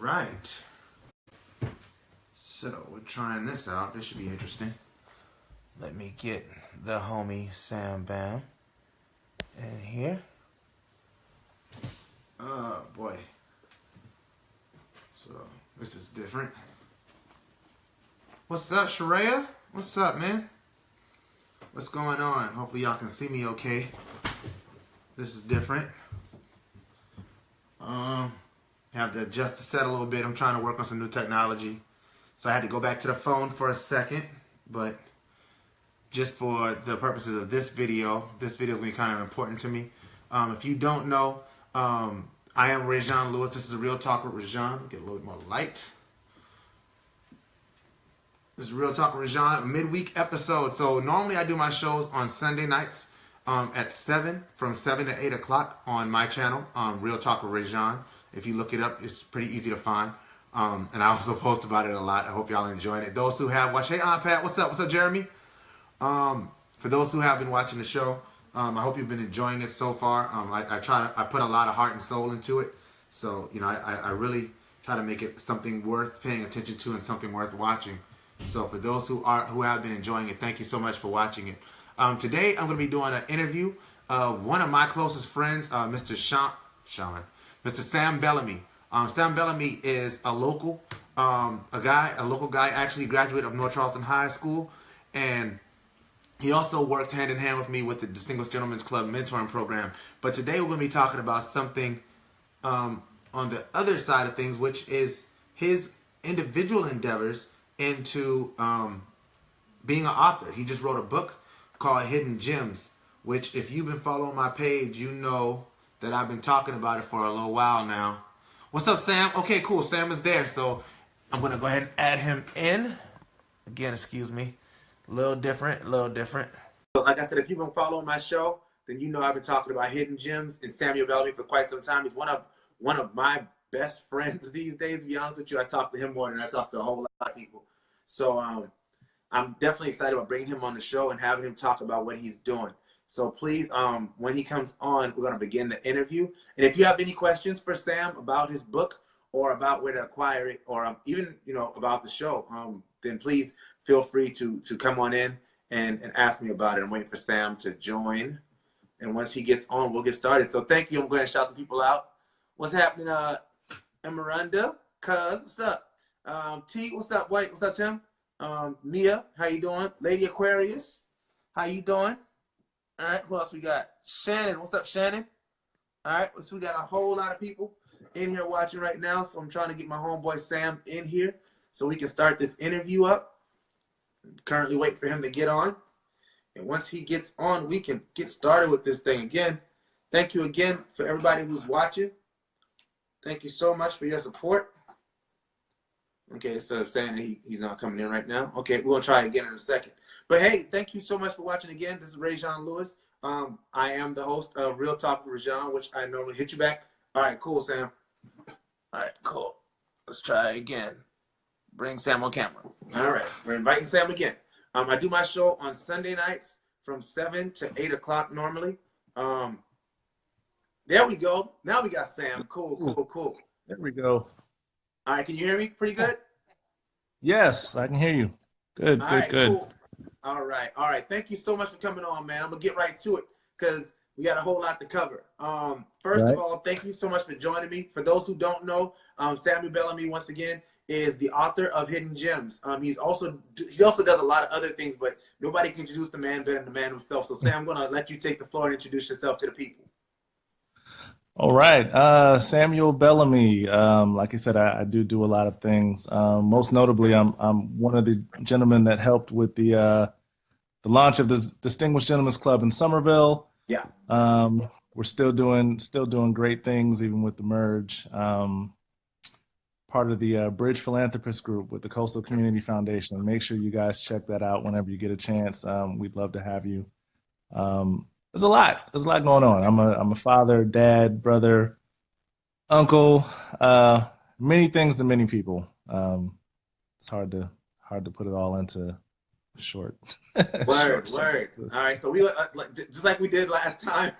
right. So we're trying this out. This should be interesting. Let me get the homie Sam Bam in here. Oh boy. So this is different. What's up, Sharia? What's up, man? What's going on? Hopefully y'all can see me okay. This is different. Have to adjust the set a little bit. I'm trying to work on some new technology. So I had to go back to the phone for a second, but just for the purposes of this video is going to be kind of important to me. If you don't know, I am ReZsaun Lewis. This is a Real Talk with ReZsaun. Get a little bit more light. This is Real Talk with ReZsaun, a midweek episode. So normally I do my shows on Sunday nights at 7, from 7 to 8 o'clock on my channel, Real Talk with ReZsaun. If you look it up, it's pretty easy to find. And I also post about it a lot. I hope y'all are enjoying it. Those who have watched, hey, Aunt Pat, what's up? What's up, Jeremy? For those who have been watching the show, I hope you've been enjoying it so far. I put a lot of heart and soul into it. So, you know, I really try to make it something worth paying attention to and something worth watching. So for those who have been enjoying it, thank you so much for watching it. Today, I'm going to be doing an interview of one of my closest friends, Mr. Sam Bellamy. Sam Bellamy is a local guy, actually graduate of North Charleston High School, and he also works hand in hand with me with the Distinguished Gentlemen's Club mentoring program. But today we're going to be talking about something on the other side of things, which is his individual endeavors into being an author. He just wrote a book called Hidden Gems, which if you've been following my page, you know that I've been talking about it for a little while now. What's up, Sam? Okay, cool. Sam is there, so I'm going to go ahead and add him in. Again, excuse me. A little different. But like I said, if you've been following my show, then you know I've been talking about Hidden Gems and Samuel Bellamy for quite some time. He's one of my best friends these days, to be honest with you. I talk to him more than I talk to a whole lot of people. So I'm definitely excited about bringing him on the show and having him talk about what he's doing. So please, when he comes on, we're going to begin the interview. And if you have any questions for Sam about his book or about where to acquire it, or even, you know, about the show, then please feel free to come on in and ask me about it. I'm waiting for Sam to join. And once he gets on, we'll get started. So thank you. I'm going to shout some people out. What's happening, Emeranda? Cuz, what's up? T, what's up, White? What's up, Tim? Mia, how you doing? Lady Aquarius, how you doing? All right, who else we got? Shannon, what's up, Shannon? All right, so we got a whole lot of people in here watching right now, so I'm trying to get my homeboy Sam in here so we can start this interview up. I'm currently waiting for him to get on, and once he gets on, we can get started with this thing. Again, thank you again for everybody who's watching. Thank you so much for your support. Okay, so saying that he's not coming in right now. Okay, we're going to try again in a second. But hey, thank you so much for watching again. This is ReZsaun Lewis. I am the host of Real Talk with ReZsaun, which I normally hit you back. All right, cool, Sam. All right, cool. Let's try again. Bring Sam on camera. All right, we're inviting Sam again. I do my show on Sunday nights from 7 to 8 o'clock normally. There we go. Now we got Sam. Cool. There we go. All right, can you hear me pretty good? Yes, I can hear you. Good. Cool. All right. Thank you so much for coming on, man. I'm going to get right to it because we got a whole lot to cover. First of all, thank you so much for joining me. For those who don't know, Samuel Bellamy, once again, is the author of Hidden Gems. He also does a lot of other things, but nobody can introduce the man better than the man himself. So, Sam, I'm going to let you take the floor and introduce yourself to the people. All right. Samuel Bellamy. Like I said, I do a lot of things. Most notably, I'm one of the gentlemen that helped with the launch of the Distinguished Gentlemen's Club in Somerville. Yeah. We're still doing great things, even with the merge. Part of the Bridge Philanthropist Group with the Coastal Community Foundation. Make sure you guys check that out whenever you get a chance. We'd love to have you. There's a lot going on. I'm a father, dad, brother, uncle, many things to many people. It's hard to put it all into short. Word. All right, so we just like we did last time.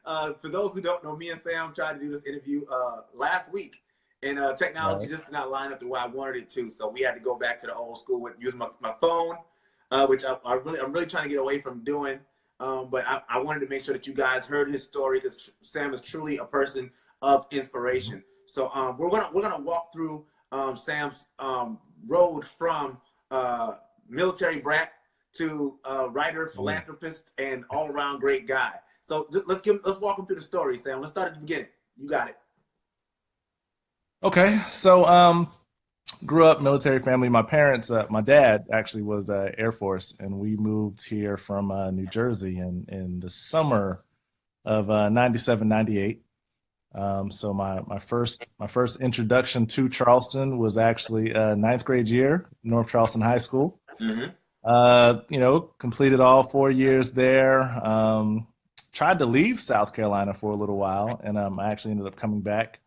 For those who don't know, me and Sam tried to do this interview last week, And technology just did not line up the way I wanted it to. So we had to go back to the old school with using my phone, which I'm really trying to get away from doing. But I wanted to make sure that you guys heard his story, because Sam is truly a person of inspiration. So we're gonna walk through Sam's road from military brat to writer, philanthropist, and all around great guy. So let's walk him through the story, Sam. Let's start at the beginning. You got it. Okay, so grew up military family. My parents, my dad actually was Air Force, and we moved here from New Jersey in the summer of 97, 98. So my first introduction to Charleston was actually ninth grade year, North Charleston High School. Completed all 4 years there. Tried to leave South Carolina for a little while, and I actually ended up coming back.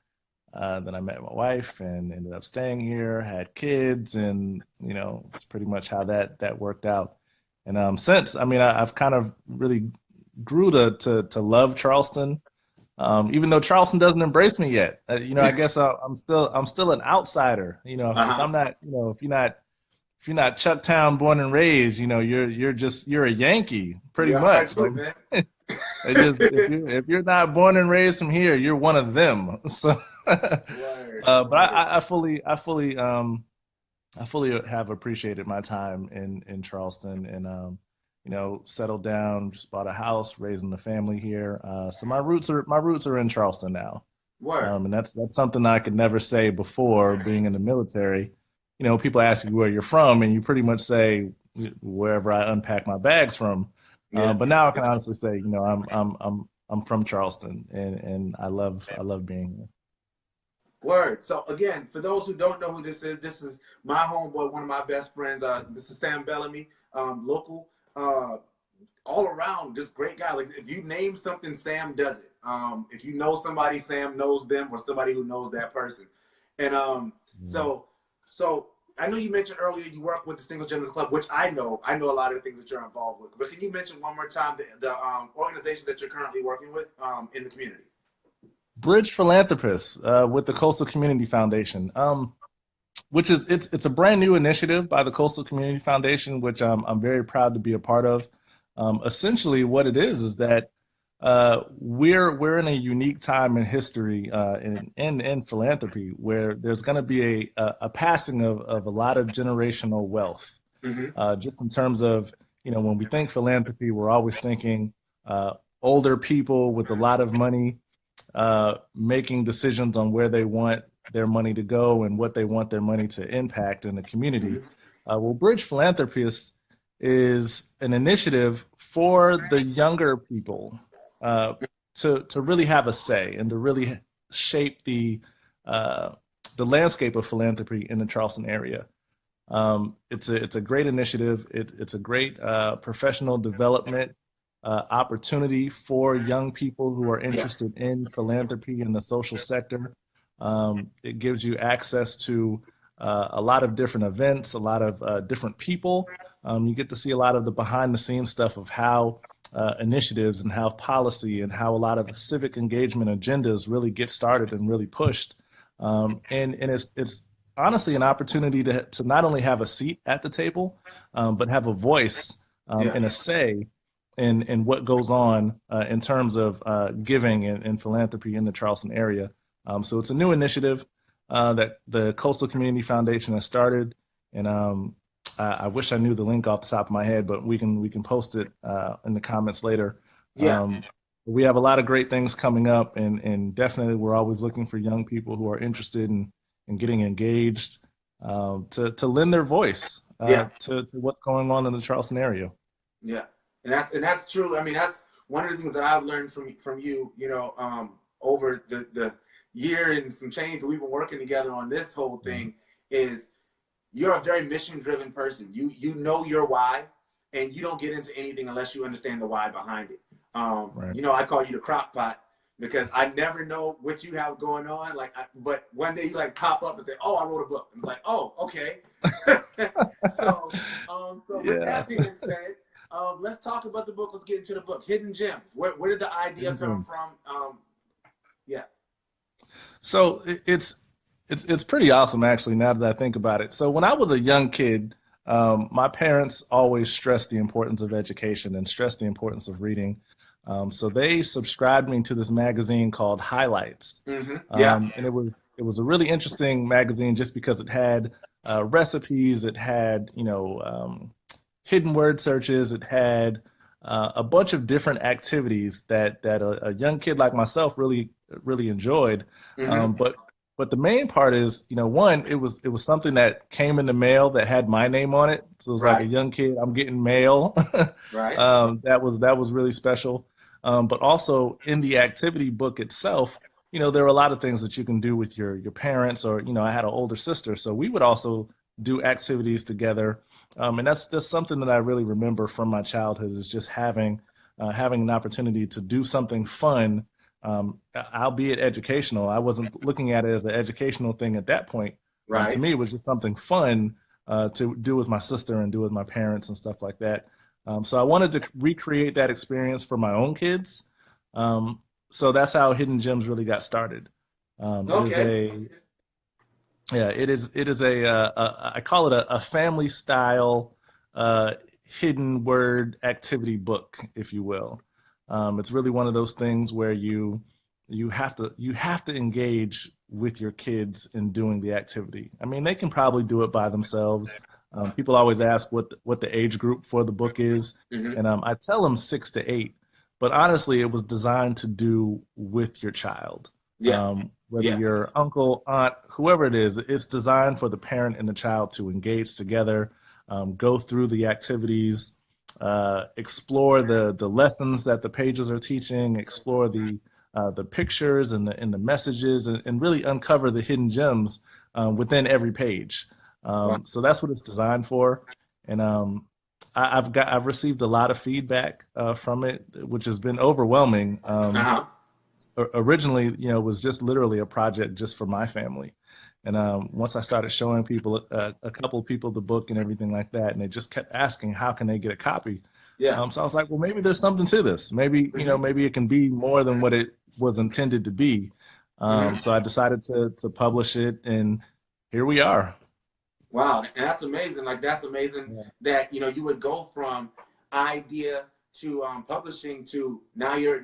Then I met my wife and ended up staying here, had kids, and it's pretty much how that worked out. And since, I've kind of really grew to love Charleston, even though Charleston doesn't embrace me yet. I guess I'm still an outsider. If I'm not, if you're not Chucktown born and raised, you're a Yankee pretty much. If you're not born and raised from here, you're one of them. So, but I fully have appreciated my time in Charleston, and settled down, just bought a house, raising the family here. So my roots are in Charleston now. And that's something I could never say before being in the military. People ask you where you're from, and you pretty much say wherever I unpack my bags from. But now I can honestly say, I'm from Charleston, and I love being here. Word. So again, for those who don't know who this is my homeboy, one of my best friends. This is Sam Bellamy, local, all around, just great guy. Like, if you name something, Sam does it. If you know somebody, Sam knows them, or somebody who knows that person. And so I know you mentioned earlier you work with the Distinguished Gentlemen's Club, which I know a lot of the things that you're involved with. But can you mention one more time the organizations that you're currently working with in the community? Bridge Philanthropists with the Coastal Community Foundation, which is it's a brand new initiative by the Coastal Community Foundation, which I'm very proud to be a part of. Essentially, what it is that we're in a unique time in history in philanthropy, where there's going to be a passing of a lot of generational wealth. Just in terms of, when we think philanthropy, we're always thinking older people with a lot of money making decisions on where they want their money to go and what they want their money to impact in the community. Well, Bridge Philanthropists is an initiative for the younger people to really have a say and to really shape the landscape of philanthropy in the Charleston area. It's a great initiative. It's a great professional development opportunity for young people who are interested in philanthropy in the social sector. It gives you access to a lot of different events, a lot of different people. You get to see a lot of the behind the scenes stuff of how initiatives and how policy and how a lot of civic engagement agendas really get started and really pushed. And it's honestly an opportunity to not only have a seat at the table, but have a voice and a say in what goes on in terms of giving and philanthropy in the Charleston area. So it's a new initiative that the Coastal Community Foundation has started, and I wish I knew the link off the top of my head, but we can post it in the comments later. We have a lot of great things coming up, and definitely we're always looking for young people who are interested in getting engaged to lend their voice to what's going on in the Charleston area. Yeah. And that's true. I mean, that's one of the things that I've learned from you, over the year and some change that we've been working together on this whole thing, is you're a very mission-driven person. You know your why, and you don't get into anything unless you understand the why behind it. I call you the crock pot, because I never know what you have going on. But one day you pop up and say, "Oh, I wrote a book." And it's like, "Oh, okay." So with that being said, let's talk about the book. Let's get into the book. Hidden Gems. Where did the idea come from? So It's pretty awesome, actually, now that I think about it. So when I was a young kid, my parents always stressed the importance of education and stressed the importance of reading. So they subscribed me to this magazine called Highlights, Yeah. and it was a really interesting magazine just because it had recipes, it had hidden word searches, it had a bunch of different activities that a young kid like myself really enjoyed. Hmm. But the main part is, one, it was something that came in the mail that had my name on it. So it was like a Right. young kid, I'm getting mail. Right. That was really special. But also in the activity book itself, there were a lot of things that you can do with your parents, or I had an older sister, so we would also do activities together. And that's something that I really remember from my childhood, is just having an opportunity to do something fun, albeit educational. I wasn't looking at it as an educational thing at that point. To Right. me, it was just something fun to do with my sister and do with my parents and stuff like that. So I wanted to recreate that experience for my own kids. So that's how Hidden Gems really got started. It is Okay. a Yeah, it is I call it a family style uh, hidden word activity book, if you will. It's really one of those things where you have to engage with your kids in doing the activity. I mean, they can probably do it by themselves. People always ask what the age group for the book is, Hmm. and I tell them 6 to 8. But honestly, it was designed to do with your child. Yeah. Whether Yeah. your uncle, aunt, whoever it is, it's designed for the parent and the child to engage together, go through the activities, explore the lessons that the pages are teaching, explore the pictures and the messages, and really uncover the hidden gems within every page. Wow. So that's what it's designed for, and I've received a lot of feedback from it, which has been overwhelming. Uh-huh. Originally, it was just literally a project just for my family. And once I started showing people, a couple of people the book and everything like that, and they just kept asking, how can they get a copy? Yeah. So I was like, well, maybe there's something to this. Maybe, Hmm. maybe it can be more than what it was intended to be. Hmm. So I decided to publish it, and here we are. Wow, and that's amazing. Like that's amazing Yeah. that you would go from idea to publishing to now you're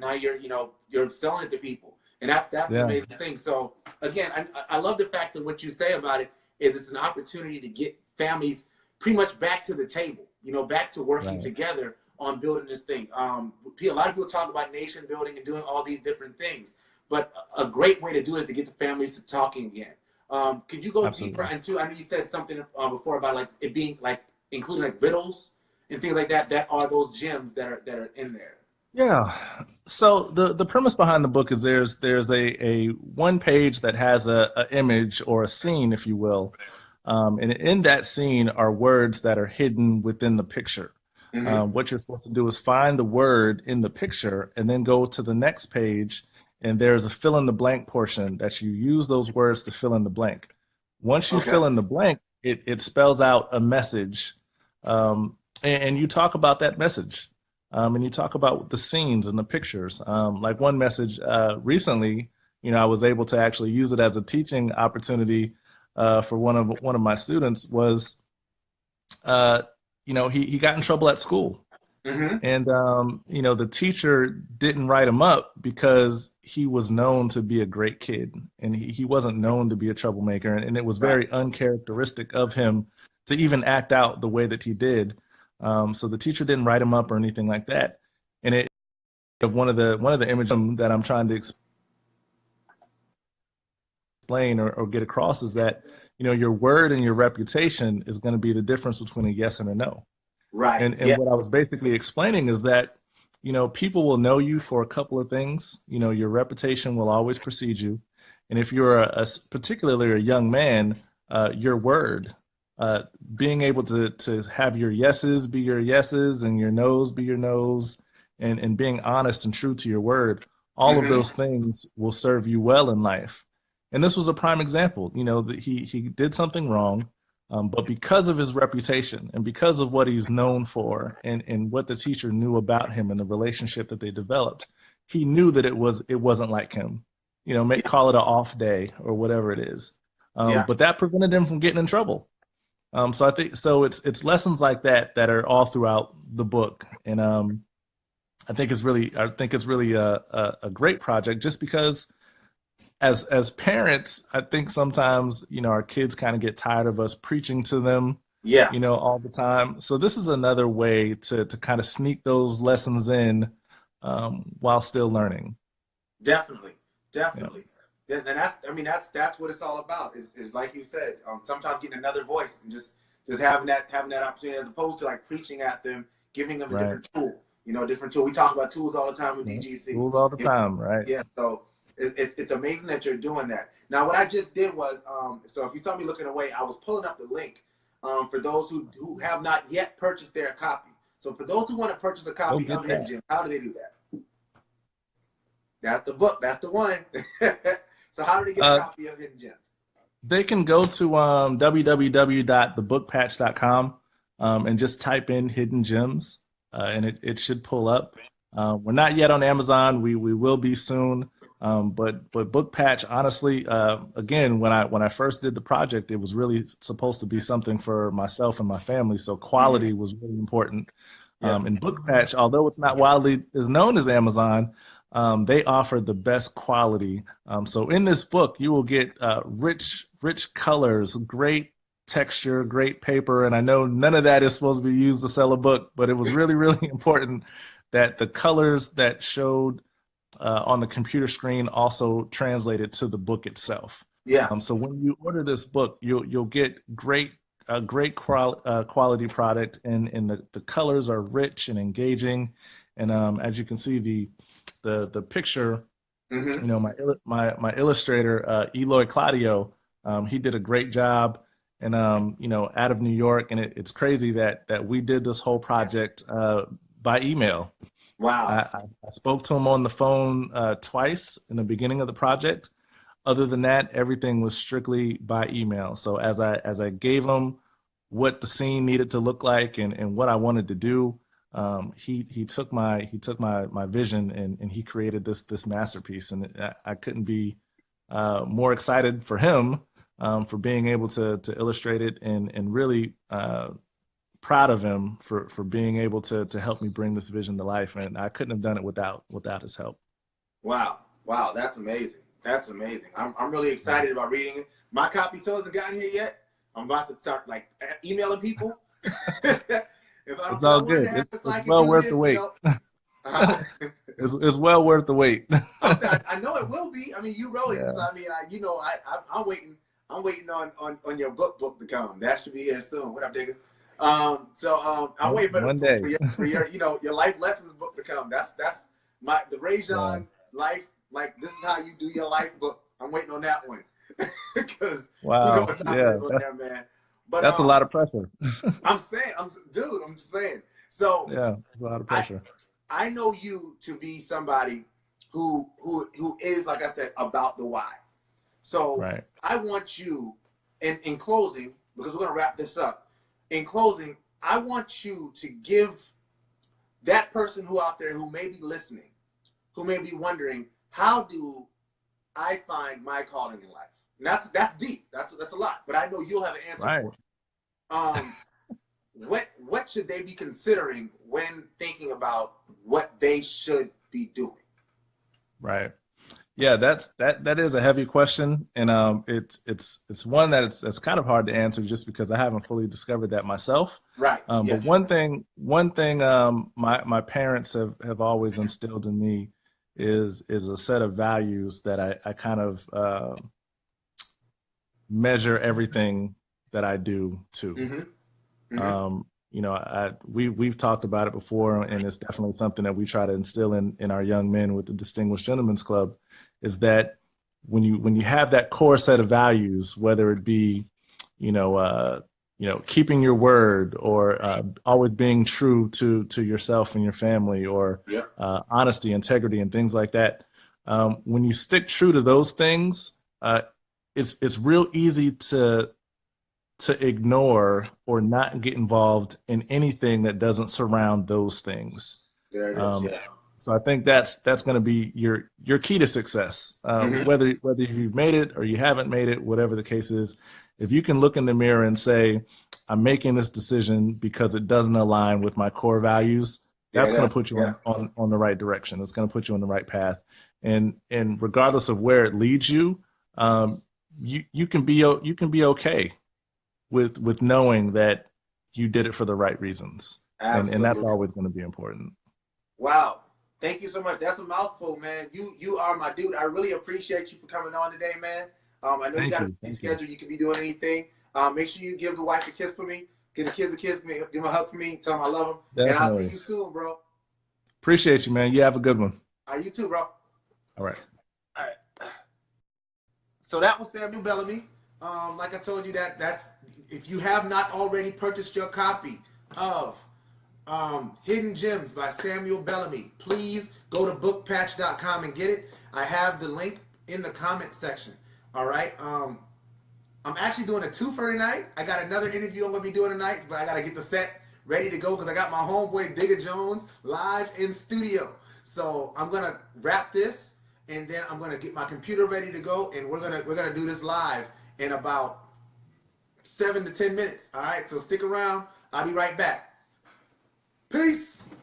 you're selling it to people, and that's an Yeah. amazing thing. So again, I love the fact that what you say about it is it's an opportunity to get families pretty much back to the table, back to working Right. together on building this thing. A lot of people talk about nation building and doing all these different things, but a great way to do it is to get the families to talking again. Could you go deeper Absolutely. into? I know you said something before about like it being like including like riddles and things like that. That are those gems that are in there. Yeah. So the premise behind the book is there's a one page that has a image or a scene, if you will, and in that scene are words that are hidden within the picture. Hmm. What you're supposed to do is find the word in the picture and then go to the next page, and there's a fill in the blank portion that you use those words to fill in the blank. Once you Okay. fill in the blank, it spells out a message, and you talk about that message. And you talk about the scenes and the pictures. Like one message recently, I was able to actually use it as a teaching opportunity for one of my students. Was he got in trouble at school, Hmm. and the teacher didn't write him up because he was known to be a great kid, and he wasn't known to be a troublemaker, and it was Right. very uncharacteristic of him to even act out the way that he did. So the teacher didn't write him up or anything like that, and it of one of the images that I'm trying to explain or get across is that your word and your reputation is going to be the difference between a yes and a no. Right. And Yeah. what I was basically explaining is that, people will know you for a couple of things. Your reputation will always precede you. And if you're particularly a young man, your word, uh, being able to have your yeses be your yeses and your nos be your nos, and being honest and true to your word, all of Hmm. those things will serve you well in life. And this was a prime example, that he did something wrong, but because of his reputation and because of what he's known for, and what the teacher knew about him and the relationship that they developed, he knew that it wasn't like him. Yeah. Call it an off day or whatever it is. Yeah. but that prevented them from getting in trouble. So I think so. It's lessons like that that are all throughout the book, and I think it's really a great project just because as parents, I think sometimes our kids kind of get tired of us preaching to them, Yeah. all the time. So this is another way to kind of sneak those lessons in while still learning. Definitely, Yeah. definitely. And that's, I mean, that's what it's all about. Is like you said, sometimes getting another voice and just having that opportunity, as opposed to like preaching at them, giving them a Right. different tool. A different tool. We talk about tools all the time with Yeah. DGC. Tools all the time, right? Yeah. So it's amazing that you're doing that. Now, what I just did was, so if you saw me looking away, I was pulling up the link for those who have not yet purchased their copy. So for those who want to purchase a copy of Hidden Gems, how do they do that? That's the book. That's the one. So how do they get a copy of Hidden Gems? They can go to www.thebookpatch.com and just type in Hidden Gems, and it should pull up. We're not yet on Amazon. We will be soon. But Book Patch, honestly, again, when I first did the project, it was really supposed to be something for myself and my family. So quality was really important. And Book Patch, although it's not widely as known as Amazon, they offer the best quality. So in this book, you will get rich colors, great texture, great paper. And I know none of that is supposed to be used to sell a book, but it was really, really important that the colors that showed on the computer screen also translated to the book itself. Yeah. So when you order this book, you'll get great quality product, and the colors are rich and engaging. And as you can see, the picture, my illustrator, Eloy Claudio, he did a great job, and out of New York, and it's crazy that we did this whole project by email. Wow. I spoke to him on the phone twice in the beginning of the project. Other than that, everything was strictly by email. So as I gave him what the scene needed to look like and what I wanted to do, he took my vision and he created this masterpiece. And I couldn't be more excited for him for being able to illustrate it, and really proud of him for being able to help me bring this vision to life. And I couldn't have done it without his help. Wow, that's amazing. That's amazing. I'm really excited about reading it. My copy still hasn't gotten here yet. I'm about to start like emailing people. It's all good. It's well worth the wait. It's well worth the wait. I know it will be. I mean, you wrote it, so I mean, I'm waiting. I'm waiting on your book to come. That should be here soon. What up, Digger? I'm waiting for your your life lessons book to come. That's the ReZsaun life. Like, this is how you do your life book. I'm waiting on that one. Because wow, there, man. But that's a lot of pressure. I'm just saying. So yeah, it's a lot of pressure. I know you to be somebody who is, like I said, about the why. So I want you, in closing, because we're gonna wrap this up. In closing, I want you to give that person who out there who may be listening, who may be wondering, how do I find my calling in life? And that's deep. That's a lot. But I know you'll have an answer for it. What should they be considering when thinking about what they should be doing? Right. Yeah, that is a heavy question, and it's one that's kind of hard to answer just because I haven't fully discovered that myself. Right. But one thing my parents have always instilled in me is a set of values that I kind of measure everything that I do to. We've talked about it before, and it's definitely something that we try to instill in our young men with the Distinguished Gentlemen's Club, is that when you have that core set of values, whether it be, keeping your word, or always being true to yourself and your family, or honesty, integrity, and things like that. When you stick true to those things, it's real easy to ignore or not get involved in anything that doesn't surround those things. There it is. So I think that's going to be your key to success. Whether you've made it or you haven't made it, whatever the case is, if you can look in the mirror and say, I'm making this decision because it doesn't align with my core values, that's going to put you on the right direction. It's going to put you on the right path. And regardless of where it leads you, you can be okay with knowing that you did it for the right reasons. And that's always going to be important. Wow. Thank you so much. That's a mouthful, man. You are my dude. I really appreciate you for coming on today, man. I know you got a busy schedule. You could be doing anything. Make sure you give the wife a kiss for me. Give the kids a kiss. Give them a hug for me. Tell them I love them. Definitely. And I'll see you soon, bro. Appreciate you, man. You have a good one. All right, you too, bro. All right. All right. So that was Samuel Bellamy. Like I told you, that's if you have not already purchased your copy of Hidden Gems by Samuel Bellamy, please go to bookpatch.com and get it. I have the link in the comment section. All right. I'm actually doing a twofer tonight. I got another interview I'm going to be doing tonight, but I got to get the set ready to go because I got my homeboy Digger Jones live in studio. So I'm going to wrap this, and then I'm going to get my computer ready to go, and we're gonna do this live in about 7 to 10 minutes. All right, so stick around. I'll be right back. Peace.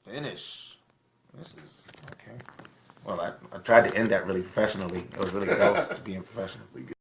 Finish. This is okay. Well, I tried to end that really professionally. It was really close to being professional.